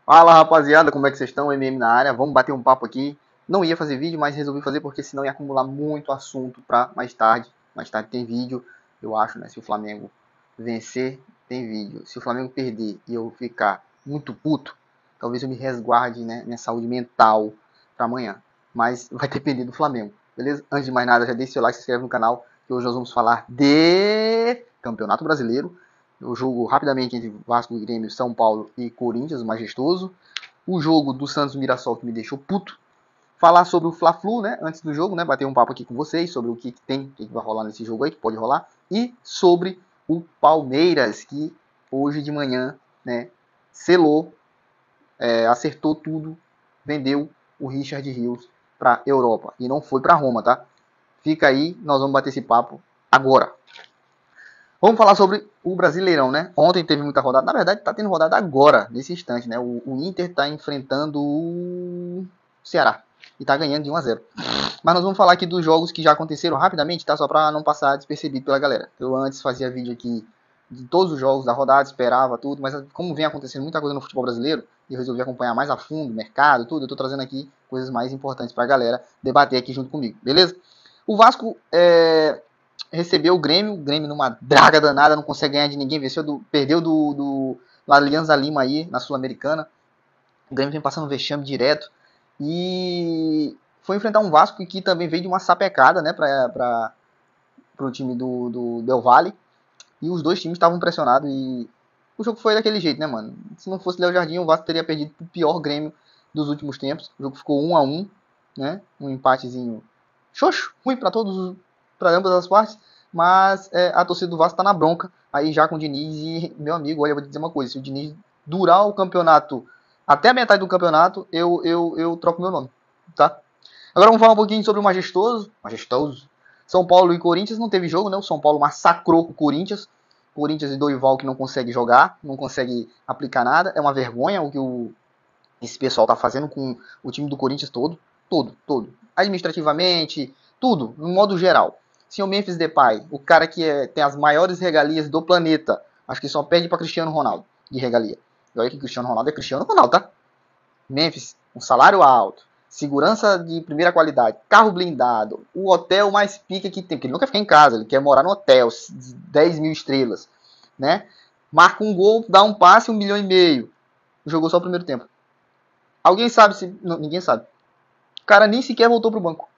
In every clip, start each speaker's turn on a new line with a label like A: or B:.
A: Fala rapaziada, como é que vocês estão? MM na área, vamos bater um papo aqui. Não ia fazer vídeo, mas resolvi fazer porque senão ia acumular muito assunto para mais tarde. Mais tarde tem vídeo, eu acho, né? Se o Flamengo vencer, tem vídeo. Se o Flamengo perder e eu ficar muito puto, talvez eu me resguarde, né? Minha saúde mental para amanhã. Mas vai depender do Flamengo, beleza? Antes de mais nada, já deixa seu like, se inscreve no canal, que hoje nós vamos falar de Campeonato Brasileiro. O jogo rapidamente entre Vasco e Grêmio, São Paulo e Corinthians, o majestoso. O jogo do Santos Mirassol que me deixou puto. Falar sobre o Fla-Flu, né? Antes do jogo, né? Bater um papo aqui com vocês sobre o que tem, o que vai rolar nesse jogo aí, que pode rolar. E sobre o Palmeiras, que hoje de manhã, né? Selou, acertou tudo, vendeu o Richard Rios para Europa. E não foi para Roma, tá? Fica aí, nós vamos bater esse papo agora. Vamos falar sobre o Brasileirão, né? Ontem teve muita rodada. Na verdade, tá tendo rodada agora, nesse instante, né? O Inter tá enfrentando o Ceará e tá ganhando de 1-0. Mas nós vamos falar aqui dos jogos que já aconteceram rapidamente, tá? Só pra não passar despercebido pela galera. Eu antes fazia vídeo aqui de todos os jogos da rodada, esperava tudo, mas como vem acontecendo muita coisa no futebol brasileiro, eu resolvi acompanhar mais a fundo o mercado, tudo, eu tô trazendo aqui coisas mais importantes pra galera debater aqui junto comigo, beleza? O Vasco recebeu o Grêmio numa draga danada, não consegue ganhar de ninguém, perdeu do Alianza Lima aí, na Sul-Americana. O Grêmio vem passando vexame direto. E foi enfrentar um Vasco que também veio de uma sapecada, né, para o time do Del Valle. E os dois times estavam pressionados e o jogo foi daquele jeito, né, mano? Se não fosse Léo Jardim, o Vasco teria perdido o pior Grêmio dos últimos tempos. O jogo ficou 1-1, né? Um empatezinho xoxo, ruim para ambas as partes, mas a torcida do Vasco tá na bronca aí já com o Diniz e, meu amigo, olha, eu vou te dizer uma coisa, se o Diniz durar o campeonato até a metade do campeonato, eu troco meu nome, tá? Agora vamos falar um pouquinho sobre o majestoso. São Paulo e Corinthians não teve jogo, né? O São Paulo massacrou o Corinthians. Corinthians e Dorival que não consegue jogar, não consegue aplicar nada. É uma vergonha o que esse pessoal tá fazendo com o time do Corinthians todo. Administrativamente, tudo, no modo geral. Senhor Memphis Depay, o cara que tem as maiores regalias do planeta, acho que só perde para Cristiano Ronaldo de regalia. E olha que Cristiano Ronaldo é Cristiano Ronaldo, tá? Memphis, um salário alto, segurança de primeira qualidade, carro blindado, o hotel mais pica que tem, porque ele não quer ficar em casa, ele quer morar no hotel, 10 mil estrelas, né? Marca um gol, dá um passe, 1,5 milhão. Jogou só o primeiro tempo. Alguém sabe se... Não, ninguém sabe. O cara nem sequer voltou pro banco.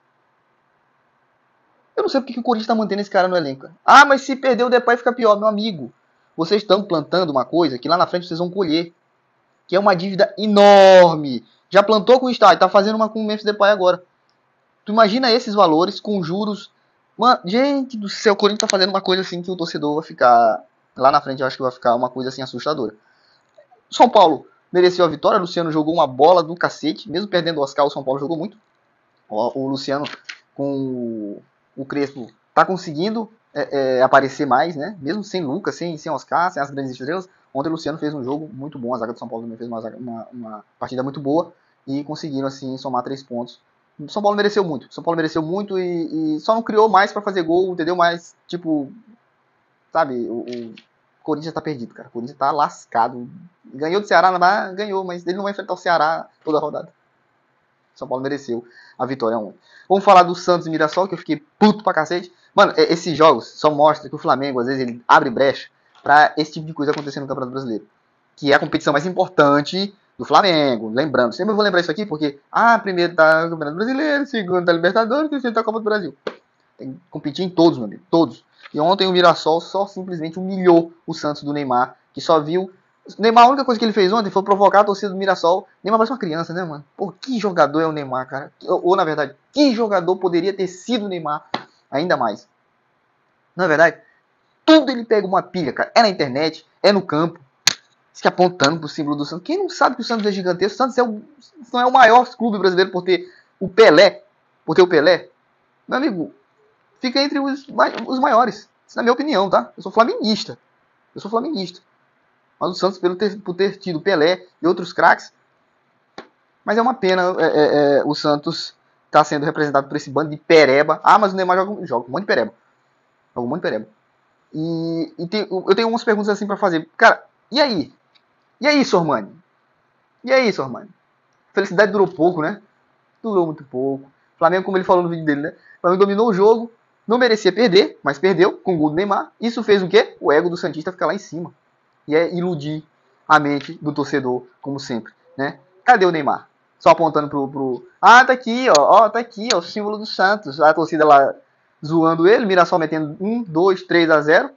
A: Eu não sei porque que o Corinthians tá mantendo esse cara no elenco. Ah, mas se perder o Depay fica pior, meu amigo. Vocês estão plantando uma coisa que lá na frente vocês vão colher. Que é uma dívida enorme. Já plantou com o estádio, tá fazendo uma com o Memphis Depay agora. Tu imagina esses valores com juros. Mano, gente do céu, o Corinthians tá fazendo uma coisa assim que o torcedor vai ficar... Lá na frente eu acho que vai ficar uma coisa assim assustadora. São Paulo mereceu a vitória, o Luciano jogou uma bola do cacete. Mesmo perdendo o Oscar, o São Paulo jogou muito. O Luciano com o Crespo tá conseguindo aparecer mais, né? Mesmo sem Lucas, sem Oscar, sem as grandes estrelas. Ontem o Luciano fez um jogo muito bom, a zaga do São Paulo também fez uma partida muito boa e conseguiram assim somar 3 pontos. O São Paulo mereceu muito. São Paulo mereceu muito e só não criou mais para fazer gol, entendeu? Mas, tipo, sabe, o Corinthians tá perdido, cara. O Corinthians tá lascado. Ganhou do Ceará, ganhou, mas ele não vai enfrentar o Ceará toda a rodada. São Paulo mereceu a vitória ontem. Vamos falar do Santos e Mirassol, que eu fiquei puto pra cacete. Mano, esses jogos só mostram que o Flamengo, às vezes, ele abre brecha pra esse tipo de coisa acontecer no Campeonato Brasileiro. Que é a competição mais importante do Flamengo. Lembrando, sempre eu vou lembrar isso aqui, porque, primeiro tá o Campeonato Brasileiro, segundo tá a Libertadores, terceiro tá a Copa do Brasil. Tem que competir em todos, meu amigo, todos. E ontem o Mirassol só simplesmente humilhou o Santos do Neymar, que só viu... Neymar, a única coisa que ele fez ontem foi provocar a torcida do Mirassol. Neymar parece uma criança, né, mano? Pô, que jogador é o Neymar, cara? Ou, na verdade, que jogador poderia ter sido o Neymar ainda mais? Não é verdade? Tudo ele pega uma pilha, cara. É na internet, é no campo. Se apontando pro símbolo do Santos. Quem não sabe que o Santos é gigantesco? O Santos não é o maior clube brasileiro por ter o Pelé. Por ter o Pelé. Meu amigo, fica entre os maiores. Isso é a minha opinião, tá? Eu sou flamenguista. Mas o Santos, por ter tido Pelé e outros craques. Mas é uma pena o Santos tá sendo representado por esse bando de pereba. Ah, mas o Neymar joga um monte de pereba. Joga um monte de pereba. Eu tenho umas perguntas assim pra fazer. Cara, e aí? E aí, Sormani? E é isso, Armando. Felicidade durou pouco, né? Durou muito pouco. O Flamengo, como ele falou no vídeo dele, né? O Flamengo dominou o jogo, não merecia perder, mas perdeu com o gol do Neymar. Isso fez o quê? O ego do Santista ficar lá em cima. E é iludir a mente do torcedor, como sempre, né? Cadê o Neymar? Só apontando pro... Ah, tá aqui, ó, tá aqui, ó, o símbolo do Santos. A torcida lá zoando ele, Mirassol metendo 1, 2, 3-0.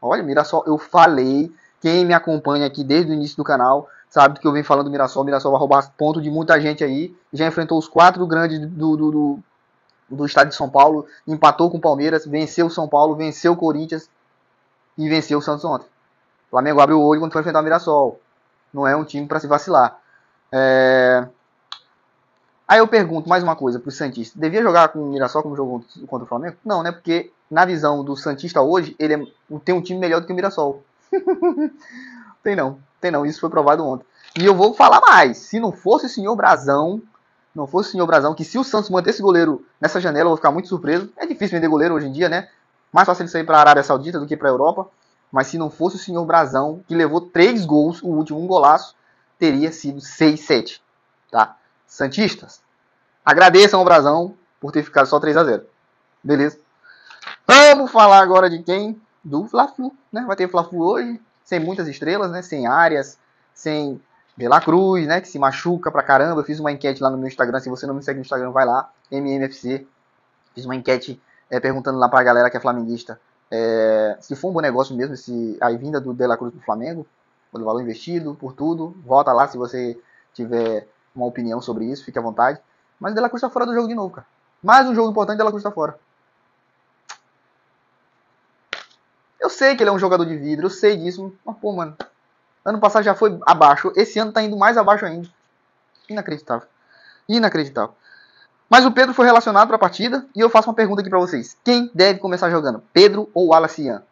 A: Olha, Mirassol, eu falei, quem me acompanha aqui desde o início do canal sabe que eu venho falando do Mirassol. Mirassol vai roubar ponto de muita gente aí. Já enfrentou os 4 grandes do estado de São Paulo, empatou com o Palmeiras, venceu o São Paulo, venceu o Corinthians e venceu o Santos ontem. O Flamengo abre o olho quando for enfrentar o Mirassol. Não é um time para se vacilar. Aí eu pergunto mais uma coisa pro Santista. Devia jogar com o Mirassol como jogou contra o Flamengo? Não, né? Porque na visão do Santista hoje, ele tem um time melhor do que o Mirassol. Tem não. Isso foi provado ontem. E eu vou falar mais. Se não fosse o senhor Brazão, que se o Santos manter esse goleiro nessa janela, eu vou ficar muito surpreso. É difícil vender goleiro hoje em dia, né? Mais fácil ele sair para a Arábia Saudita do que para a Europa. Mas se não fosse o senhor Brazão, que levou 3 gols, o último um golaço, teria sido 6-7. Tá? Santistas, agradeçam ao Brazão por ter ficado só 3-0. Beleza? Vamos falar agora de quem? Do Fla-Flu, né? Vai ter Fla-Flu hoje, sem muitas estrelas, né? Sem Arias, sem De La Cruz, né? Que se machuca pra caramba. Eu fiz uma enquete lá no meu Instagram. Se você não me segue no Instagram, vai lá. MMFC. Fiz uma enquete perguntando lá pra galera que é flamenguista se for um bom negócio mesmo a vinda do De La Cruz pro Flamengo, pelo valor investido, por tudo. Volta lá se você tiver uma opinião sobre isso, fique à vontade. Mas o De La Cruz tá fora do jogo de novo, cara. Mais um jogo importante, o De La Cruz tá fora. Eu sei que ele é um jogador de vidro, eu sei disso, mas pô, mano, ano passado já foi abaixo, esse ano tá indo mais abaixo ainda. Inacreditável. Mas o Pedro foi relacionado para a partida e eu faço uma pergunta aqui para vocês. Quem deve começar jogando? Pedro ou Wallace Ian?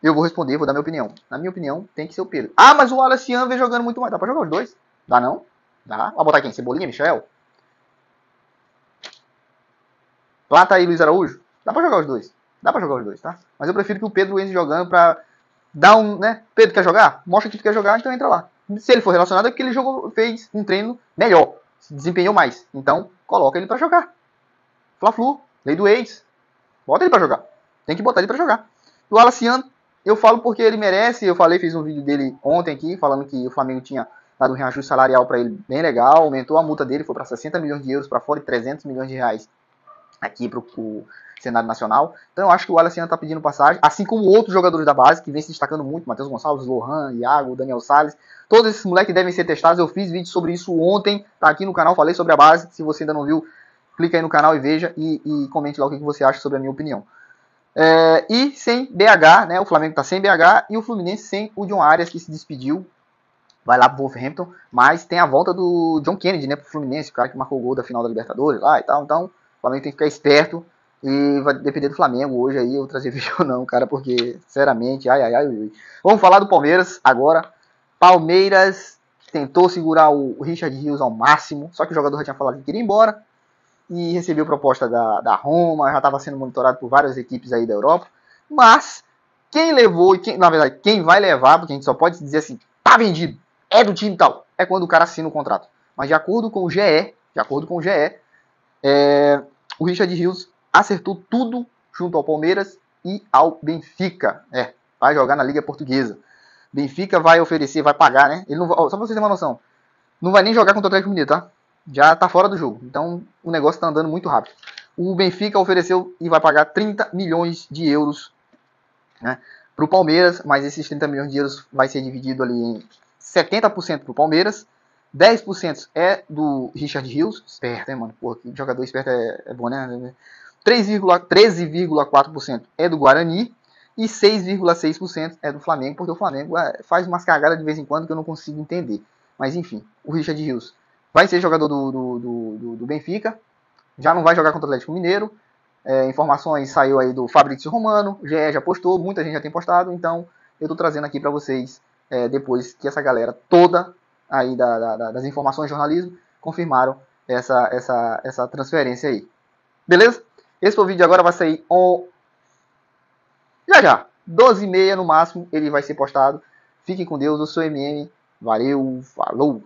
A: Eu vou responder, vou dar minha opinião. Na minha opinião, tem que ser o Pedro. Ah, mas o Wallace Ian vem jogando muito mais. Dá pra jogar os dois? Dá não? Dá. Vai botar quem? Cebolinha, Michel? Plata e Luiz Araújo? Dá pra jogar os dois. Tá? Mas eu prefiro que o Pedro entre jogando pra dar um, né? Pedro quer jogar? Mostra que tu quer jogar, então entra lá. Se ele for relacionado é porque ele fez um treino melhor. Se desempenhou mais. Então, coloca ele pra jogar. Fla-Flu, lei do ex. Bota ele pra jogar. Tem que botar ele pra jogar. O Wallace Ian, eu falo porque ele merece. Eu falei, fiz um vídeo dele ontem aqui, falando que o Flamengo tinha dado um reajuste salarial pra ele bem legal. Aumentou a multa dele, foi pra 60 milhões de euros pra fora e 300 milhões de reais aqui pro Senado Nacional. Então eu acho que o Wallace Ian tá pedindo passagem, assim como outros jogadores da base, que vem se destacando muito, Matheus Gonçalves, Lohan, Iago, Daniel Salles. Todos esses moleques devem ser testados. Eu fiz vídeo sobre isso ontem, tá aqui no canal, falei sobre a base. Se você ainda não viu, clica aí no canal e veja e comente lá o que você acha sobre a minha opinião. E sem BH, né? O Flamengo tá sem BH e o Fluminense sem o John Arias, que se despediu. Vai lá pro Wolverhampton, mas tem a volta do John Kennedy, né, pro Fluminense, o cara que marcou o gol da final da Libertadores lá e tal. Então, o Flamengo tem que ficar esperto e vai depender do Flamengo hoje aí eu trazer vídeo ou não, cara, porque, sinceramente, ai. Vamos falar do Palmeiras agora. Palmeiras tentou segurar o Richard Rios ao máximo, só que o jogador já tinha falado que queria ir embora e recebeu proposta da Roma, já estava sendo monitorado por várias equipes aí da Europa, mas quem levou, na verdade, quem vai levar, porque a gente só pode dizer assim, tá vendido, é do time tal, é quando o cara assina o contrato. Mas de acordo com o GE, o Richard Rios acertou tudo junto ao Palmeiras e ao Benfica. Vai jogar na Liga Portuguesa. Benfica vai oferecer, vai pagar, né? Ele não vai, só pra vocês terem uma noção, não vai nem jogar contra o Atlético Mineiro, tá? Já tá fora do jogo. Então o negócio tá andando muito rápido. O Benfica ofereceu e vai pagar 30 milhões de euros, né, pro Palmeiras, mas esses 30 milhões de euros vai ser dividido ali em 70% pro Palmeiras, 10% é do Richard Rios, esperto, hein, mano? Pô, que jogador esperto é bom, né? 13,4% é do Guarani e 6,6% é do Flamengo, porque o Flamengo faz umas cagadas de vez em quando que eu não consigo entender. Mas enfim, o Richard Rios vai ser jogador do Benfica, já não vai jogar contra o Atlético Mineiro. Informações saiu aí do Fabrício Romano, o GE já postou, muita gente já tem postado, então eu tô trazendo aqui para vocês depois que essa galera toda aí das informações de jornalismo confirmaram essa transferência aí. Beleza? Esse foi o vídeo agora, vai sair já. 12h30 no máximo ele vai ser postado. Fiquem com Deus, eu sou MM. Valeu, falou!